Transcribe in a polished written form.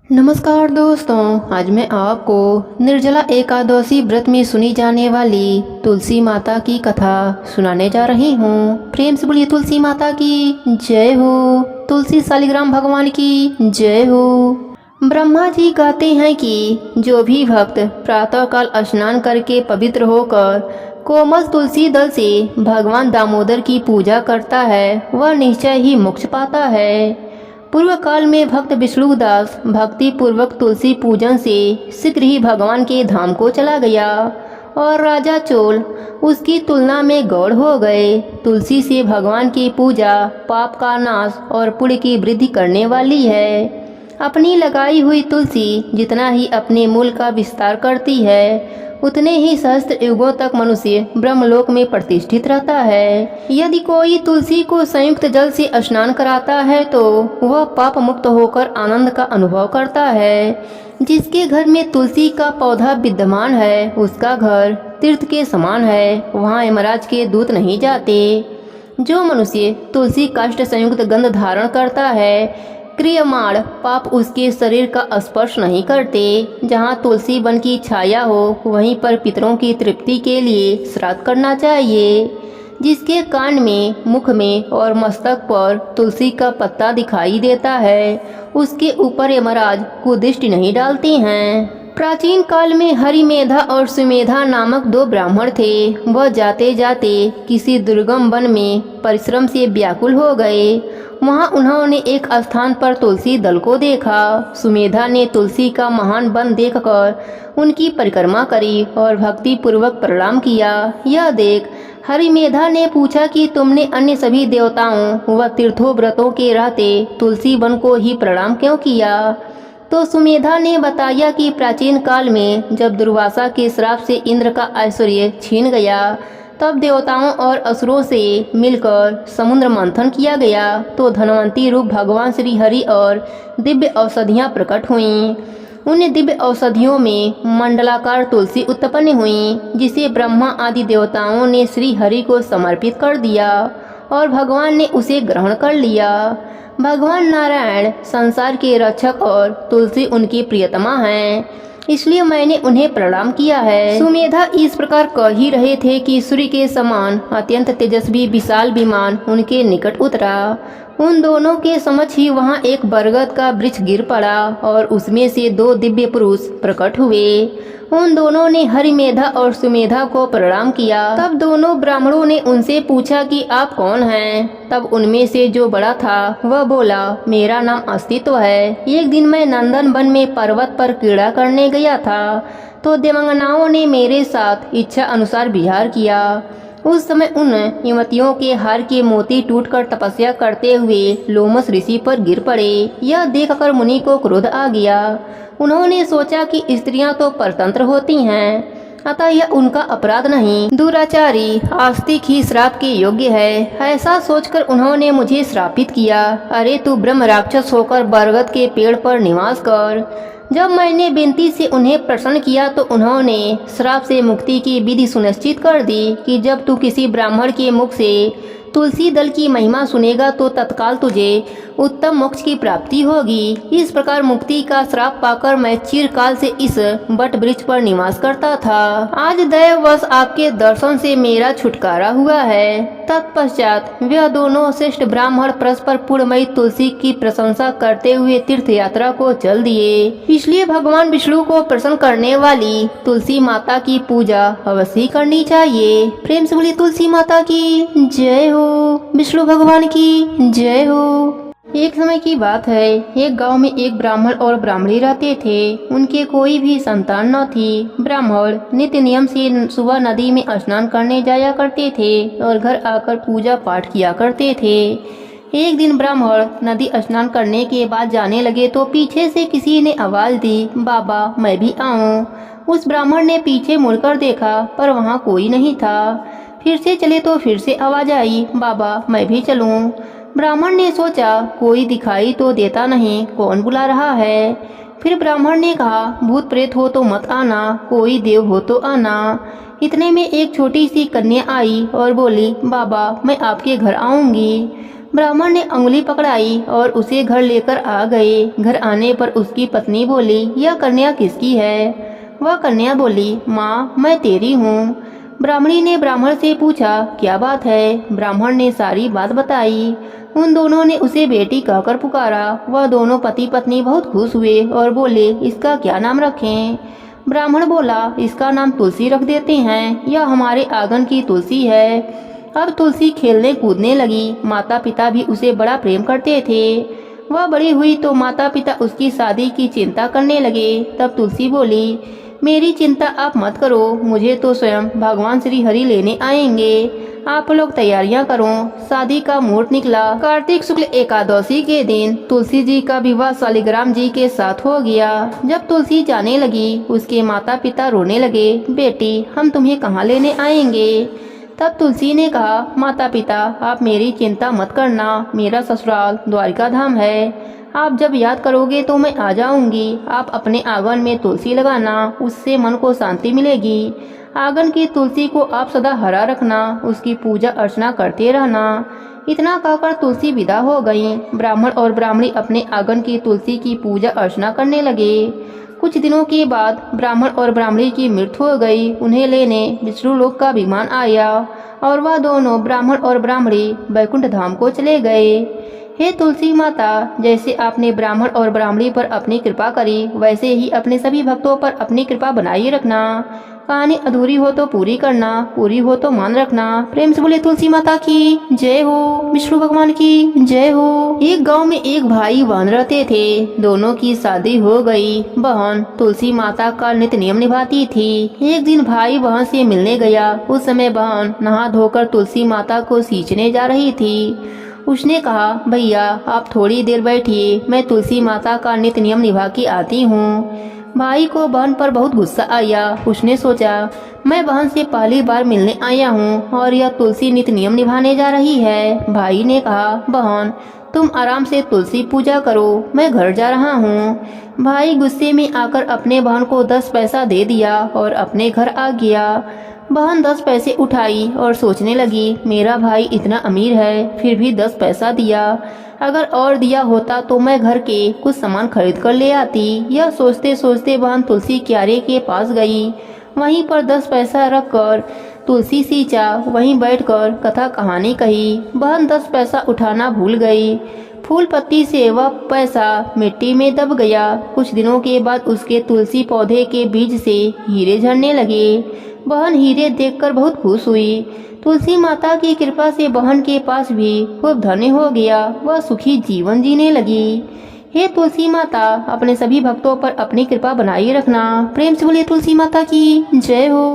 नमस्कार दोस्तों, आज मैं आपको निर्जला एकादशी व्रत में सुनी जाने वाली तुलसी माता की कथा सुनाने जा रही हूँ। प्रेम से बोलिए तुलसी माता की जय हो, तुलसी शालिग्राम भगवान की जय हो। ब्रह्मा जी कहते हैं कि जो भी भक्त प्रातःकाल स्नान करके पवित्र होकर कोमल तुलसी दल से भगवान दामोदर की पूजा करता है वह निश्चय ही मोक्ष पाता है। पूर्व काल में भक्त विष्णुदास भक्ति पूर्वक तुलसी पूजन से शीघ्र ही भगवान के धाम को चला गया और राजा चोल उसकी तुलना में गौड़ हो गए। तुलसी से भगवान की पूजा पाप का नाश और पुण्य की वृद्धि करने वाली है। अपनी लगाई हुई तुलसी जितना ही अपने मूल का विस्तार करती है उतने ही सहस्त्र युगों तक मनुष्य ब्रह्मलोक में प्रतिष्ठित रहता है। यदि कोई तुलसी को संयुक्त जल से स्नान कराता है तो वह पाप मुक्त होकर आनंद का अनुभव करता है। जिसके घर में तुलसी का पौधा विद्यमान है उसका घर तीर्थ के समान है, वहाँ यमराज के दूत नहीं जाते। जो मनुष्य तुलसी काष्ठ संयुक्त गंध धारण करता है क्रियमाण पाप उसके शरीर का स्पर्श नहीं करते। जहाँ तुलसी वन की छाया हो वहीं पर पितरों की तृप्ति के लिए श्राद्ध करना चाहिए। जिसके कान में, मुख में और मस्तक पर तुलसी का पत्ता दिखाई देता है उसके ऊपर यमराज कुदृष्टि नहीं डालते हैं। प्राचीन काल में हरिमेधा और सुमेधा नामक दो ब्राह्मण थे। वह जाते जाते किसी दुर्गम वन में परिश्रम से व्याकुल हो गए। वहाँ उन्होंने एक स्थान पर तुलसी दल को देखा। सुमेधा ने तुलसी का महान वन देखकर उनकी परिक्रमा करी और भक्ति पूर्वक प्रणाम किया। यह देख हरिमेधा ने पूछा कि तुमने अन्य सभी देवताओं व तीर्थों व्रतों के रहते तुलसी वन को ही प्रणाम क्यों किया? तो सुमेधा ने बताया कि प्राचीन काल में जब दुर्वासा के श्राप से इंद्र का ऐश्वर्य छीन गया तब देवताओं और असुरों से मिलकर समुद्र मंथन किया गया तो धनवंती रूप भगवान श्री हरि और दिव्य औषधियाँ प्रकट हुईं। उन दिव्य औषधियों में मंडलाकार तुलसी उत्पन्न हुई जिसे ब्रह्मा आदि देवताओं ने श्री हरि को समर्पित कर दिया और भगवान ने उसे ग्रहण कर लिया। भगवान नारायण संसार के रक्षक और तुलसी उनकी प्रियतमा हैं, इसलिए मैंने उन्हें प्रणाम किया है। सुमेधा इस प्रकार कह ही रहे थे कि सूर्य के समान अत्यंत तेजस्वी विशाल विमान उनके निकट उतरा। उन दोनों के समक्ष ही वहाँ एक बरगद का वृक्ष गिर पड़ा और उसमें से दो दिव्य पुरुष प्रकट हुए। उन दोनों ने हरिमेधा और सुमेधा को प्रणाम किया। तब दोनों ब्राह्मणों ने उनसे पूछा कि आप कौन हैं? तब उनमें से जो बड़ा था वह बोला, मेरा नाम अस्तित्व है। एक दिन मैं नंदन वन में पर्वत पर क्रीड़ा करने गया था तो देवांगनाओं ने मेरे साथ इच्छा अनुसार विहार किया। उस समय उन युवतियों के हार के मोती टूटकर तपस्या करते हुए लोमस ऋषि पर गिर पड़े। यह देखकर मुनि को क्रोध आ गया। उन्होंने सोचा कि स्त्रियां तो परतंत्र होती हैं, अतः यह उनका अपराध नहीं, दुराचारी आस्तिक ही श्राप के योग्य है। ऐसा सोचकर उन्होंने मुझे श्रापित किया। अरे तू ब्रह्म राक्षस होकर बरगद के पेड़ पर निवास कर। जब मैंने विनती से उन्हें प्रसन्न किया तो उन्होंने श्राप से मुक्ति की विधि सुनिश्चित कर दी कि जब तू किसी ब्राह्मण के मुख से तुलसी दल की महिमा सुनेगा तो तत्काल तुझे उत्तम मोक्ष की प्राप्ति होगी। इस प्रकार मुक्ति का श्राप पाकर मैं चिरकाल से इस बट वृक्ष पर निवास करता था। आज दैववश आपके दर्शन से मेरा छुटकारा हुआ है। तत्पश्चात वह दोनों श्रेष्ठ ब्राह्मण परस्पर पूर्णमयी तुलसी की प्रशंसा करते हुए तीर्थ यात्रा को चल दिए। इसलिए भगवान विष्णु को प्रसन्न करने वाली तुलसी माता की पूजा अवश्य करनी चाहिए। प्रेम से बोलिए तुलसी माता की जय हो, विष्णु भगवान की जय हो। एक समय की बात है, एक गांव में एक ब्राह्मण और ब्राह्मणी रहते थे। उनके कोई भी संतान न थी। ब्राह्मण नित्य नियम से सुबह नदी में स्नान करने जाया करते थे और घर आकर पूजा पाठ किया करते थे। एक दिन ब्राह्मण नदी स्नान करने के बाद जाने लगे तो पीछे से किसी ने आवाज दी, बाबा मैं भी आऊं। उस ब्राह्मण ने पीछे मुड़कर देखा पर वहाँ कोई नहीं था। फिर से चले तो फिर से आवाज आई, बाबा मैं भी चलूं। ब्राह्मण ने सोचा कोई दिखाई तो देता नहीं, कौन बुला रहा है। फिर ब्राह्मण ने कहा, भूत प्रेत हो तो मत आना, कोई देव हो तो आना। इतने में एक छोटी सी कन्या आई और बोली, बाबा मैं आपके घर आऊंगी। ब्राह्मण ने उंगली पकड़ाई और उसे घर लेकर आ गए। घर आने पर उसकी पत्नी बोली, यह कन्या किसकी है? वह कन्या बोली, माँ मैं तेरी हूँ। ब्राह्मणी ने ब्राह्मण से पूछा, क्या बात है? ब्राह्मण ने सारी बात बताई। उन दोनों ने उसे बेटी कहकर पुकारा। वह दोनों पति पत्नी बहुत खुश हुए और बोले, इसका क्या नाम रखें? ब्राह्मण बोला, इसका नाम तुलसी रख देते हैं, यह हमारे आंगन की तुलसी है। अब तुलसी खेलने कूदने लगी। माता पिता भी उसे बड़ा प्रेम करते थे। वह बड़ी हुई तो माता पिता उसकी शादी की चिंता करने लगे। तब तुलसी बोली, मेरी चिंता आप मत करो, मुझे तो स्वयं भगवान श्री हरि लेने आएंगे। आप लोग तैयारियां करो। शादी का मुहूर्त निकला। कार्तिक शुक्ल एकादशी के दिन तुलसी जी का विवाह शालिग्राम जी के साथ हो गया। जब तुलसी जाने लगी, उसके माता पिता रोने लगे, बेटी हम तुम्हें कहाँ लेने आएंगे? तब तुलसी ने कहा, माता पिता आप मेरी चिंता मत करना, मेरा ससुराल द्वारिका धाम है। आप जब याद करोगे तो मैं आ जाऊंगी। आप अपने आंगन में तुलसी लगाना, उससे मन को शांति मिलेगी। आंगन की तुलसी को आप सदा हरा रखना, उसकी पूजा अर्चना करते रहना। इतना कहकर तुलसी विदा हो गई। ब्राह्मण और ब्राह्मणी अपने आंगन की तुलसी की पूजा अर्चना करने लगे। कुछ दिनों के बाद ब्राह्मण और ब्राह्मणी की मृत्यु हो गई। उन्हें लेने विष्णु लोक का विमान आया और वह दोनों ब्राह्मण और ब्राह्मणी वैकुंठ धाम को चले गए। हे तुलसी माता, जैसे आपने ब्राह्मण और ब्राह्मणी पर अपनी कृपा करी, वैसे ही अपने सभी भक्तों पर अपनी कृपा बनाए रखना। कहानी अधूरी हो तो पूरी करना, पूरी हो तो मान रखना। प्रेम से बोले तुलसी माता की जय हो, विष्णु भगवान की जय हो। एक गांव में एक भाई बहन रहते थे। दोनों की शादी हो गई। बहन तुलसी माता का नित्य नियम निभाती थी। एक दिन भाई बहन से मिलने गया। उस समय बहन नहा धोकर तुलसी माता को सींचने जा रही थी। उसने कहा, भैया आप थोड़ी देर बैठिए, मैं तुलसी माता का नित्य नियम निभा के आती हूँ। भाई को बहन पर बहुत गुस्सा आया। उसने सोचा, मैं बहन से पहली बार मिलने आया हूँ और यह तुलसी नित्य नियम निभाने जा रही है। भाई ने कहा, बहन तुम आराम से तुलसी पूजा करो, मैं घर जा रहा हूँ। भाई गुस्से में आकर अपने बहन को 10 पैसा दे दिया और अपने घर आ गया। बहन 10 पैसे उठाई और सोचने लगी, मेरा भाई इतना अमीर है फिर भी 10 पैसा दिया, अगर और दिया होता तो मैं घर के कुछ सामान खरीद कर ले आती। यह सोचते सोचते बहन तुलसी क्यारे के पास गई। वहीं पर 10 पैसा रखकर तुलसी सींचा। वहीं बैठकर कथा कहानी कही। बहन 10 पैसा उठाना भूल गई। फूल पत्ती से वह पैसा मिट्टी में दब गया। कुछ दिनों के बाद उसके तुलसी पौधे के बीज से हीरे झड़ने लगे। बहन हीरे देखकर बहुत खुश हुई। तुलसी माता की कृपा से बहन के पास भी खूब धन हो गया। वह सुखी जीवन जीने लगी। हे तुलसी माता, अपने सभी भक्तों पर अपनी कृपा बनाए रखना। प्रेम से बोलिए तुलसी माता की जय हो।